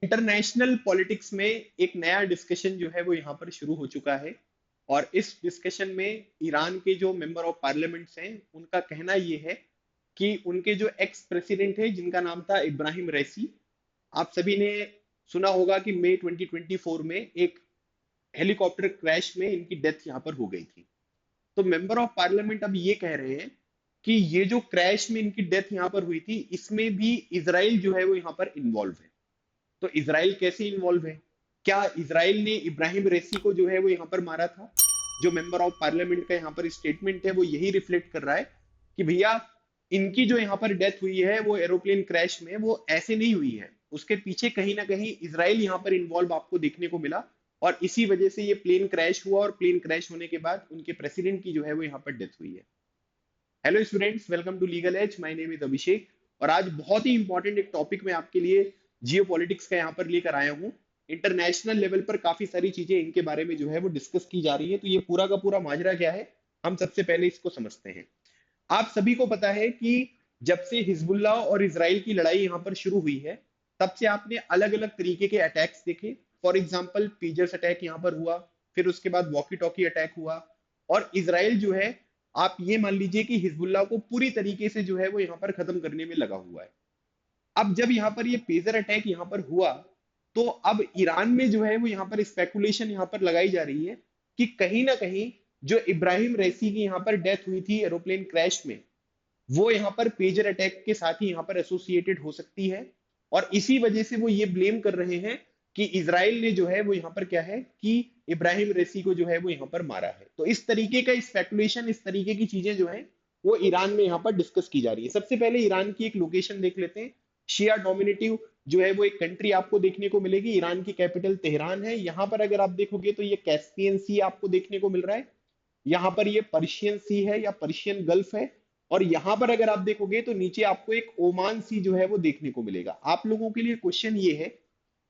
International politics में एक नया डिस्कशन जो है वो यहाँ पर शुरू हो चुका है। और इस डिस्कशन में ईरान के जो मेंबर ऑफ पार्लियामेंट्स हैं उनका कहना ये है कि उनके जो एक्स प्रेसिडेंट है जिनका नाम था इब्राहिम रईसी, आप सभी ने सुना होगा कि मई 2024 में एक हेलीकॉप्टर क्रैश में इनकी डेथ यहाँ पर हो गई थी। तो मेंबर ऑफ पार्लियामेंट अब ये कह रहे हैं कि ये जो क्रैश में इनकी डेथ यहाँ पर हुई थी इसमें भी इसराइल जो है वो यहाँ पर इन्वॉल्व है। तो इसराइल कैसे इन्वॉल्व है? क्या इसराइल ने इब्राहिम रेसी को जो है वो यहाँ पर मारा था? जो मेंबर ऑफ पार्लियामेंट का यहाँ पर स्टेटमेंट है वो यही रिफ्लेक्ट कर रहा है कि भैया इनकी जो यहाँ पर डेथ हुई है वो एरोप्लेन क्रैश में वो ऐसे नहीं हुई है, उसके पीछे कहीं ना कहीं इसराइल यहाँ पर इन्वॉल्व आपको देखने को मिला। और इसी वजह से ये प्लेन क्रैश हुआ और प्लेन क्रैश होने के बाद उनके प्रेसिडेंट की जो है वो यहाँ पर डेथ हुई है। Hello students, welcome to legal edge. My name is Abhishek और आज बहुत ही इंपॉर्टेंट एक टॉपिक मैं आपके लिए जियो पॉलिटिक्स का यहाँ पर लेकर आया हूँ। इंटरनेशनल लेवल पर काफी सारी चीजें इनके बारे में जो है वो डिस्कस की जा रही है। तो ये पूरा का पूरा माजरा क्या है, हम सबसे पहले इसको समझते हैं। आप सभी को पता है कि जब से हिजबुल्लाह और इसराइल की लड़ाई यहाँ पर शुरू हुई है तब से आपने अलग अलग तरीके के अटैक्स देखे। फॉर एग्जाम्पल पीजर्स अटैक यहाँ पर हुआ, फिर उसके बाद वॉकी टॉकी अटैक हुआ। और इसराइल जो है, आप ये मान लीजिए कि हिजबुल्लाह को पूरी तरीके से जो है वो यहाँ पर खत्म करने में लगा हुआ है। अब जब यहाँ पर ये पेजर अटैक यहाँ पर हुआ तो अब ईरान में जो है वो यहाँ पर स्पेकुलेशन यहाँ पर लगाई जा रही है कि कहीं ना कहीं जो इब्राहिम रईसी की यहाँ पर डेथ हुई थी एरोप्लेन क्रैश में, वो यहाँ पर पेजर अटैक के साथ ही यहाँ पर एसोसिएटेड हो सकती है। और इसी वजह से वो ये ब्लेम कर रहे हैं कि इसराइल ने जो है वो यहाँ पर क्या है कि इब्राहिम रेसी को जो है वो यहाँ पर मारा है। तो इस तरीके का स्पेकुलेशन, इस तरीके की चीजें जो है वो ईरान में यहाँ पर डिस्कस की जा रही है। सबसे पहले ईरान की एक लोकेशन देख लेते हैं। शिया डोमिनेटिव जो है वो एक कंट्री आपको देखने को मिलेगी। ईरान की कैपिटल तेहरान है। यहाँ पर अगर आप देखोगे तो ये कैस्पियन सी आपको देखने को मिल रहा है। यहाँ पर ये पर्शियन सी है या पर्शियन गल्फ है। और यहाँ पर अगर आप देखोगे तो नीचे आपको एक ओमान सी जो है वो देखने को मिलेगा। आप लोगों के लिए क्वेश्चन ये है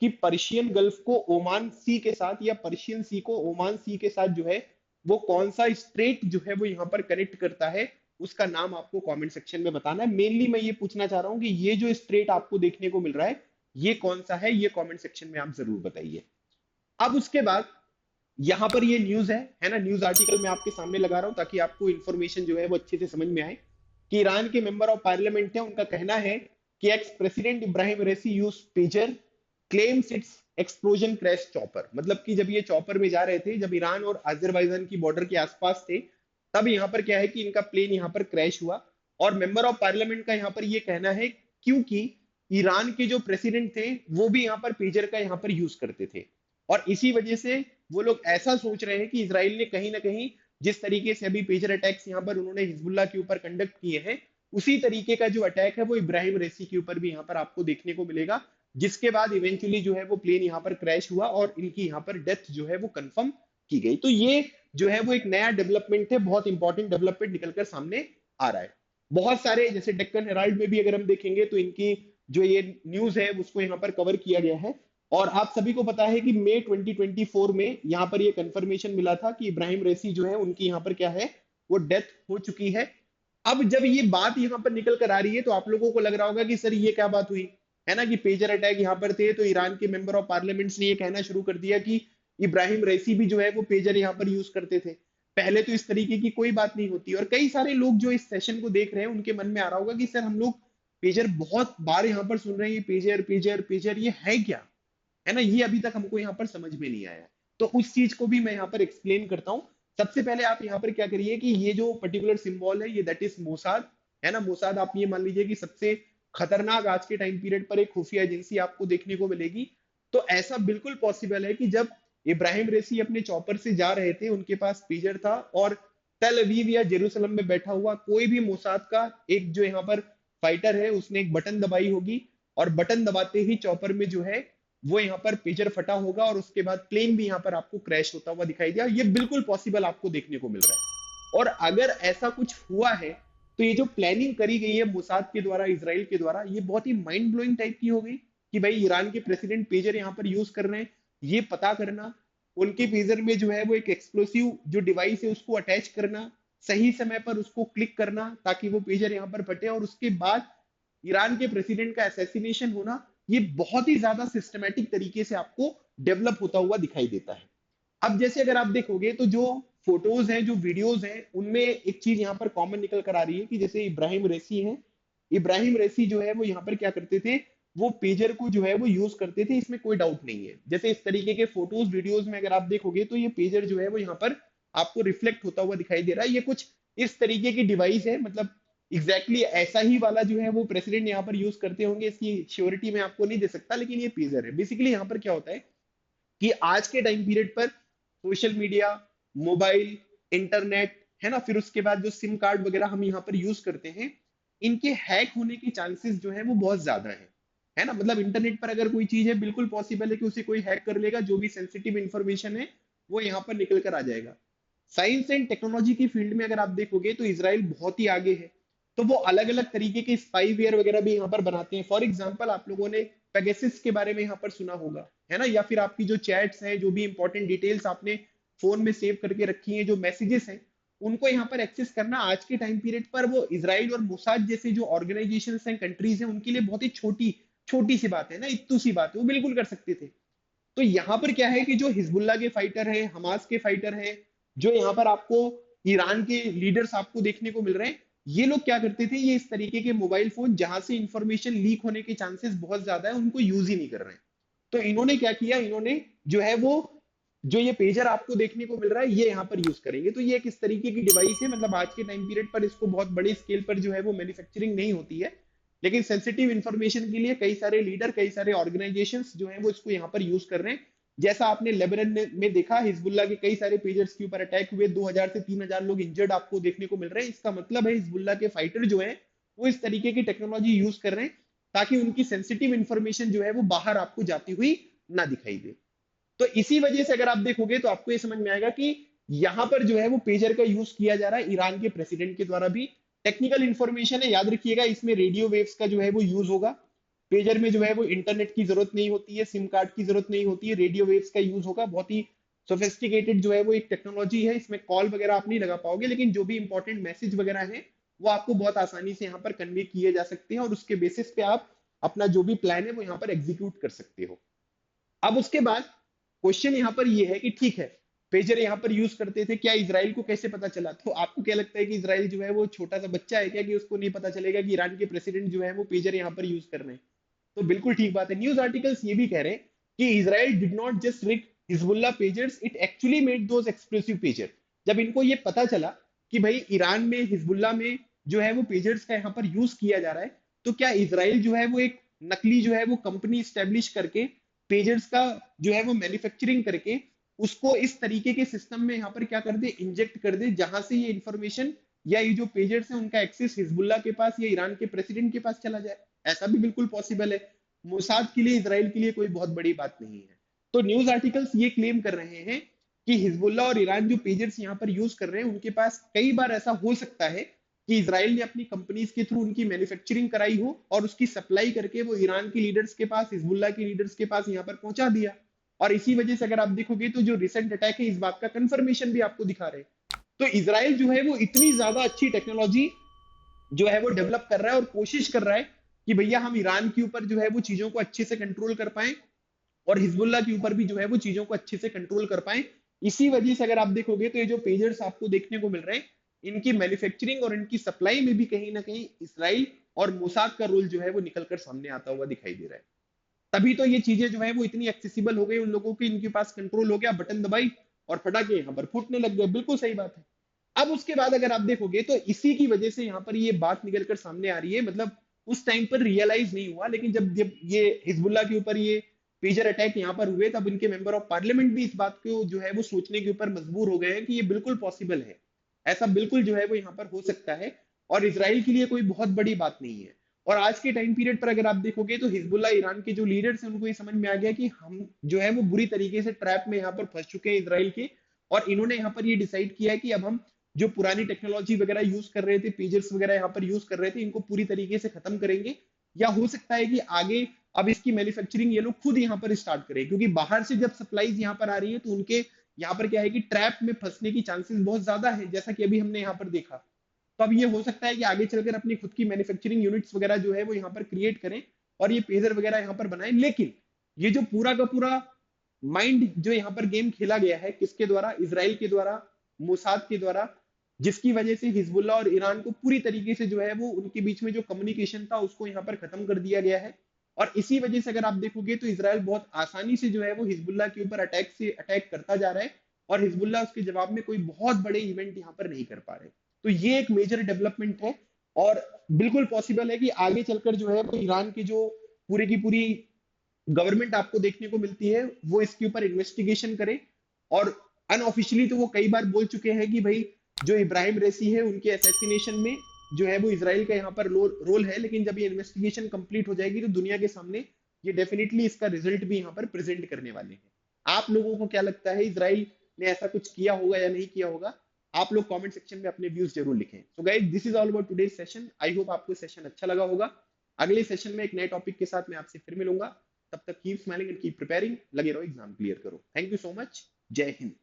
कि पर्शियन गल्फ को ओमान सी के साथ या पर्शियन सी को ओमान सी के साथ जो है वो कौन सा स्ट्रेट जो है वो यहाँ पर कनेक्ट करता है, उसका नाम आपको कमेंट सेक्शन में बताना है। मेनली मैं ये पूछना चाह रहा हूँ कि ये जो स्ट्रेट आपको देखने को मिल रहा है ये कौन सा है, ये कमेंट सेक्शन में आप जरूर बताइए। अब उसके बाद यहाँ पर ये न्यूज है ना, न्यूज आर्टिकल मैं आपके सामने लगा रहा हूं ताकि आपको इन्फॉर्मेशन जो है वो अच्छे से समझ में आए। कि ईरान के मेंबर ऑफ पार्लियामेंट है, उनका कहना है कि एक्स प्रेसिडेंट इब्राहिम रेसी use pager, claims it's explosion crash chopper. मतलब कि जब ये चॉपर में जा रहे थे, जब ईरान और अजरबैजान की बॉर्डर के आसपास थे, तब यहाँ पर क्या है कि इनका प्लेन यहाँ पर क्रैश हुआ। और मेंबर ऑफ पार्लियामेंट का यहाँ पर ये कहना है क्योंकि ईरान के जो प्रेसिडेंट थे वो भी यहाँ पर पेजर का यहाँ पर यूज करते थे। और इसी वजह से वो लोग ऐसा सोच रहे हैं कि इसराइल ने कहीं ना कहीं जिस तरीके से अभी पेजर अटैक्स यहाँ पर उन्होंने हिजबुल्लाह के ऊपर कंडक्ट किए हैं, उसी तरीके का जो अटैक है वो इब्राहिम रेसी के ऊपर भी यहाँ पर आपको देखने को मिलेगा। जिसके बाद इवेंचुअली जो है वो प्लेन यहाँ पर क्रैश हुआ और इनकी यहाँ पर डेथ जो है वो कंफर्म की गई। तो ये जो है वो एक नया डेवलपमेंट है, बहुत इंपॉर्टेंट डेवलपमेंट निकलकर सामने आ रहा है। बहुत सारे जैसे डेक्कन हेराल्ड में भी अगर हम देखेंगे तो इनकी जो ये न्यूज है उसको यहाँ पर कवर किया गया है। और आप सभी को पता है कि मई 2024 में यहाँ पर ये कंफर्मेशन मिला था कि इब्राहिम रेसी जो है उनकी यहाँ पर क्या है वो डेथ हो चुकी है। अब जब ये बात यहाँ पर निकल कर आ रही है तो आप लोगों को लग रहा होगा कि सर ये क्या बात हुई, है ना, कि पेजर अटैक यहाँ पर थे तो ईरान के मेंबर ऑफ पार्लियामेंट ने ये कहना शुरू कर दिया कि इब्राहिम रेसी भी जो है वो पेजर यहाँ पर यूज करते थे। पहले तो इस तरीके की कोई बात नहीं होती और कई सारे लोग जो इस सेशन को देख रहे हैं उनके मन में आ रहा होगा कि सर हम लोग पेजर बहुत बार यहाँ पर सुन रहे हैं, ये पेजर पेजर पेजर ये है क्या, है ना, ये अभी तक हमको यहाँ पर समझ में नहीं आया। तो उस चीज को भी मैं यहाँ पर एक्सप्लेन करता हूँ। सबसे पहले आप यहाँ पर क्या करिए कि ये जो पर्टिकुलर सिंबल है ये दैट इज मोसाद, है ना। मोसाद आप ये मान लीजिए कि सबसे खतरनाक आज के टाइम पीरियड पर एक खुफिया एजेंसी आपको देखने को मिलेगी। तो ऐसा बिल्कुल पॉसिबल है कि जब इब्राहिम रेसी अपने चॉपर से जा रहे थे उनके पास पेजर था और टेल अवीव या जेरूसलम में बैठा हुआ कोई भी मोसाद का एक जो यहाँ पर फाइटर है उसने एक बटन दबाई होगी और बटन दबाते ही चॉपर में जो है वो यहाँ पर पेजर फटा होगा और उसके बाद प्लेन भी यहाँ पर आपको क्रैश होता हुआ दिखाई दिया। ये बिल्कुल पॉसिबल आपको देखने को मिल रहा है। और अगर ऐसा कुछ हुआ है तो ये जो प्लानिंग करी गई है मोसाद के द्वारा, इसराइल के द्वारा, ये बहुत ही माइंड ब्लोइंग टाइप की हो गई कि भाई ईरान के प्रेसिडेंट पेजर यहाँ पर यूज कर रहे हैं, ये पता करना, उनके पेजर में जो है वो एक एक्सप्लोसिव जो डिवाइस है उसको अटैच करना, सही समय पर उसको क्लिक करना ताकि वो पेजर यहाँ पर फटे और उसके बाद ईरान के प्रेसिडेंट का असैसिनेशन होना ये बहुत ही ज्यादा सिस्टमेटिक तरीके से आपको डेवलप होता हुआ दिखाई देता है। अब जैसे अगर आप देखोगे तो जो फोटोज हैं, जो वीडियोज हैं, उनमें एक चीज यहाँ पर कॉमन निकल कर आ रही है कि जैसे इब्राहिम रेसी हैं, इब्राहिम रेसी जो है वो यहाँ पर क्या करते थे, वो पेजर को जो है वो यूज करते थे, इसमें कोई डाउट नहीं है। जैसे इस तरीके के फोटोज वीडियोज में अगर आप देखोगे तो ये पेजर जो है वो यहाँ पर आपको रिफ्लेक्ट होता हुआ दिखाई दे रहा है। ये कुछ इस तरीके की डिवाइस है, मतलब एग्जैक्टली exactly ऐसा ही वाला जो है वो प्रेसिडेंट यहाँ पर यूज करते होंगे, इसकी श्योरिटी मैं आपको नहीं दे सकता, लेकिन ये पेजर है। बेसिकली यहाँ पर क्या होता है कि आज के टाइम पीरियड पर सोशल मीडिया, मोबाइल, इंटरनेट, है ना, फिर उसके बाद जो सिम कार्ड वगैरह हम यहाँ पर यूज करते हैं, इनके हैक होने के चांसेस जो है वो बहुत ज्यादा है ना। मतलब इंटरनेट पर अगर कोई चीज है, बिल्कुल पॉसिबल है कि उसे कोई हैक कर लेगा, जो भी सेंसिटिव इंफॉर्मेशन है वो यहाँ पर निकल कर आ जाएगा। साइंस एंड टेक्नोलॉजी की फील्ड में अगर आप देखोगे तो इसराइल बहुत ही आगे है। तो वो अलग अलग तरीके के स्पाईवेयर वगैरह भी यहाँ पर बनाते हैं। फॉर एग्जाम्पल आप लोगों ने पेगासस के बारे में यहाँ पर सुना होगा, है ना, या फिर आपकी जो चैट्स हैं, जो भी इंपॉर्टेंट डिटेल्स आपने फोन में सेव करके रखी हैं, जो मैसेजेस हैं, उनको यहाँ पर एक्सेस करना आज के टाइम पीरियड पर वो इसराइल और मोसाद जैसे जो ऑर्गेनाइजेशन हैं, कंट्रीज हैं, उनके लिए बहुत ही छोटी छोटी सी बात है ना, इतू सी बात है, वो बिल्कुल कर सकते थे। तो यहाँ पर क्या है कि जो हिजबुल्ला के फाइटर हैं, हमास के फाइटर हैं, जो यहाँ पर आपको ईरान के लीडर्स आपको देखने को मिल रहे हैं, ये लोग क्या करते थे, ये इस तरीके के मोबाइल फोन जहां से इंफॉर्मेशन लीक होने के चांसेस बहुत ज्यादा है, उनको यूज ही नहीं कर रहे हैं। तो इन्होंने क्या किया, इन्होंने जो है वो जो ये पेजर आपको देखने को मिल रहा है, ये यहाँ पर यूज करेंगे। तो ये एक इस तरीके की डिवाइस है, मतलब आज के टाइम पीरियड पर इसको बहुत बड़े स्केल पर जो है वो मैन्युफैक्चरिंग नहीं होती है, लेकिन सेंसिटिव इंफॉर्मेशन के लिए कई सारे लीडर, कई सारे ऑर्गेनाइजेशंस जो हैं वो इसको यहाँ पर यूज कर रहे हैं। जैसा आपने लेबनान में देखा, हिजबुल्ला के कई सारे पेजर्स के ऊपर अटैक हुए, 2000 से 3000 लोग इंजर्ड आपको देखने को मिल रहे हैं। इसका मतलब है हिजबुल्ला के फाइटर जो है वो इस तरीके की टेक्नोलॉजी यूज कर रहे हैं ताकि उनकी सेंसिटिव इंफॉर्मेशन जो है वो बाहर आपको जाती हुई ना दिखाई दे। तो इसी वजह से अगर आप देखोगे तो आपको ये समझ में आएगा कि यहां पर जो है वो पेजर का यूज किया जा रहा है ईरान के प्रेसिडेंट के द्वारा भी। टेक्निकल इंफॉर्मेशन है, याद रखिएगा, इसमें रेडियो वेव्स का जो है वो यूज होगा। पेजर में जो है वो इंटरनेट की जरूरत नहीं होती है, सिम कार्ड की जरूरत नहीं होती है, रेडियो वेव्स का यूज होगा। बहुत ही सोफिस्टिकेटेड जो है वो एक टेक्नोलॉजी है, इसमें कॉल वगैरह आप नहीं लगा पाओगे, लेकिन जो भी इंपॉर्टेंट मैसेज वगैरह है वो आपको बहुत आसानी से यहाँ पर कन्वे किए जा सकते हैं, और उसके बेसिस पे आप अपना जो भी प्लान है वो यहाँ पर एग्जीक्यूट कर सकते हो। अब उसके बाद क्वेश्चन यहाँ पर ये है कि ठीक है, पेजर यहाँ पर यूज करते थे, क्या इजराइल को कैसे पता चला? तो आपको क्या लगता है कि इजराइल जो है वो छोटा सा बच्चा है क्या, कि उसको नहीं पता चलेगा कि ईरान के प्रेसिडेंट जो है वो पेजर यहाँ पर यूज कर रहे हैं? तो बिल्कुल ठीक बात है। न्यूज आर्टिकल्स ये भी कह रहे हैं कि Israel did not just rig Hezbollah pagers, it actually made those explosive pager. जब इनको ये पता चला कि भाई ईरान में, हिजबुल्ला में जो है वो पेजर्स का यहाँ पर यूज किया जा रहा है, तो क्या इजराइल जो है वो एक नकली जो है वो कंपनी स्टैब्लिश करके पेजर्स का जो है वो मैन्युफैक्चरिंग करके उसको इस तरीके के सिस्टम में यहाँ पर क्या कर दे, इंजेक्ट कर दे, जहां से ये इंफॉर्मेशन या ये जो पेजर्स है उनका एक्सेस हिजबुल्ला के पास या ईरान के प्रेसिडेंट के पास चला जाए। ऐसा भी बिल्कुल पॉसिबल है। मोसाद के लिए, इसराइल के लिए कोई बहुत बड़ी बात नहीं है। तो न्यूज आर्टिकल्स ये क्लेम कर रहे हैं कि हिजबुल्ला और ईरान जो पेजर्स यहाँ पर यूज कर रहे हैं, उनके पास कई बार ऐसा हो सकता है कि इसराइल ने अपनी कंपनीज के थ्रू उनकी मैन्युफैक्चरिंग कराई हो और उसकी सप्लाई करके वो ईरान के लीडर्स के पास, हिजबुल्ला के लीडर्स के पास यहाँ पर पहुंचा दिया। और इसी वजह से अगर आप देखोगे तो जो रिसेंट अटैक है, इस बात का कंफर्मेशन भी आपको दिखा रहे हैं। तो इसराइल जो है वो इतनी ज्यादा अच्छी टेक्नोलॉजी जो है वो डेवलप कर रहा है और कोशिश कर रहा है कि भैया हम ईरान के ऊपर जो है वो चीजों को अच्छे से कंट्रोल कर पाए, और हिजबुल्ला के ऊपर भी जो है वो चीजों को अच्छे से कंट्रोल कर पाए। इसी वजह से अगर आप देखोगे तो ये जो पेजर्स आपको देखने को मिल रहे हैं, इनकी मैन्युफैक्चरिंग और इनकी सप्लाई में भी कहीं ना कहीं इसराइल और मोसाद का रोल जो है वो निकलकर सामने आता हुआ दिखाई दे रहा है। तभी तो ये चीजें जो है वो इतनी एक्सेसिबल हो गई उन लोगों की, इनके पास कंट्रोल हो गया, बटन दबाई और फटाके यहाँ पर फूटने लग गए। बिल्कुल सही बात है। अब उसके बाद अगर आप देखोगे तो इसी की वजह से यहाँ पर ये बात निकलकर सामने आ रही है, मतलब उस टाइम पर रियलाइज नहीं हुआ, लेकिन जब जब ये हिजबुल्ला के ऊपर ये पेजर अटैक यहाँ पर हुए, तब इनके मेंबर ऑफ पार्लियामेंट भी इस बात को जो है वो सोचने के ऊपर मजबूर हो गए हैं कि ये बिल्कुल पॉसिबल है, ऐसा बिल्कुल जो है वो यहाँ पर हो सकता है, और इसराइल के लिए कोई बहुत बड़ी बात नहीं है। और आज के टाइम पीरियड पर अगर आप देखोगे तो हिजबुल्ला, ईरान के जो लीडर्स हैं, उनको ये समझ में आ गया कि हम जो है वो बुरी तरीके से ट्रैप में यहाँ पर फंस चुके हैं इसराइल के, और इन्होंने यहाँ पर ये डिसाइड किया है कि अब हम जो पुरानी टेक्नोलॉजी वगैरह यूज कर रहे थे, पेजर्स वगैरह यहाँ पर यूज कर रहे थे, इनको पूरी तरीके से खत्म करेंगे। या हो सकता है कि आगे अब इसकी मैन्युफैक्चरिंग ये लोग खुद यहाँ पर स्टार्ट करें, क्योंकि बाहर से जब सप्लाईज यहाँ पर आ रही है तो उनके यहाँ पर क्या है कि ट्रैप में फंसने की चांसेस बहुत ज्यादा है, जैसा कि अभी हमने यहाँ पर देखा। तो अब ये हो सकता है कि आगे चलकर अपनी खुद की मैन्युफैक्चरिंग यूनिट्स वगैरह जो है वो यहाँ पर क्रिएट करें और ये पेजर वगैरह यहाँ पर बनाए, लेकिन ये जो पूरा का पूरा माइंड जो यहाँ पर गेम खेला गया है किसके द्वारा, इसराइल के द्वारा, मोसाद के द्वारा, जिसकी वजह से हिजबुल्लाह और ईरान को पूरी तरीके से जो है वो उनके बीच में जो कम्युनिकेशन था उसको यहाँ पर खत्म कर दिया गया है। और इसी वजह से अगर आप देखोगे तो इसराइल बहुत आसानी से जो है वो हिजबुल्लाह के ऊपर अटैक करता जा रहा है, और हिजबुल्लाह उसके जवाब में कोई बहुत बड़े इवेंट यहाँ पर नहीं कर पा रहे। तो ये एक मेजर डेवलपमेंट है, और बिल्कुल पॉसिबल है कि आगे चलकर जो है वो ईरान की जो पूरी की पूरी गवर्नमेंट आपको देखने को मिलती है वो इसके ऊपर इन्वेस्टिगेशन करे। और अनऑफिशियली तो वो कई बार बोल चुके हैं कि भाई जो इब्राहिम रेसी है उनके असैसिनेशन में जो है वो इसराइल का यहाँ पर रोल है, लेकिन जब ये इन्वेस्टिगेशन कंप्लीट हो जाएगी तो दुनिया के सामने ये डेफिनेटली इसका रिजल्ट भी यहाँ पर प्रेजेंट करने वाले हैं। आप लोगों को क्या लगता है, इसराइल ने ऐसा कुछ किया होगा या नहीं किया होगा? आप लोग कमेंट सेक्शन में अपने व्यूज जरूर लिखें। So guys, this is all about today's session. I hope आपको सेशन अच्छा लगा होगा। अगले सेशन में एक नए टॉपिक के साथ मैं आपसे फिर मिलूंगा। तब तक keep smiling and keep preparing. लगे रहो, एग्जाम क्लियर करो। Thank you so much. जय हिंद।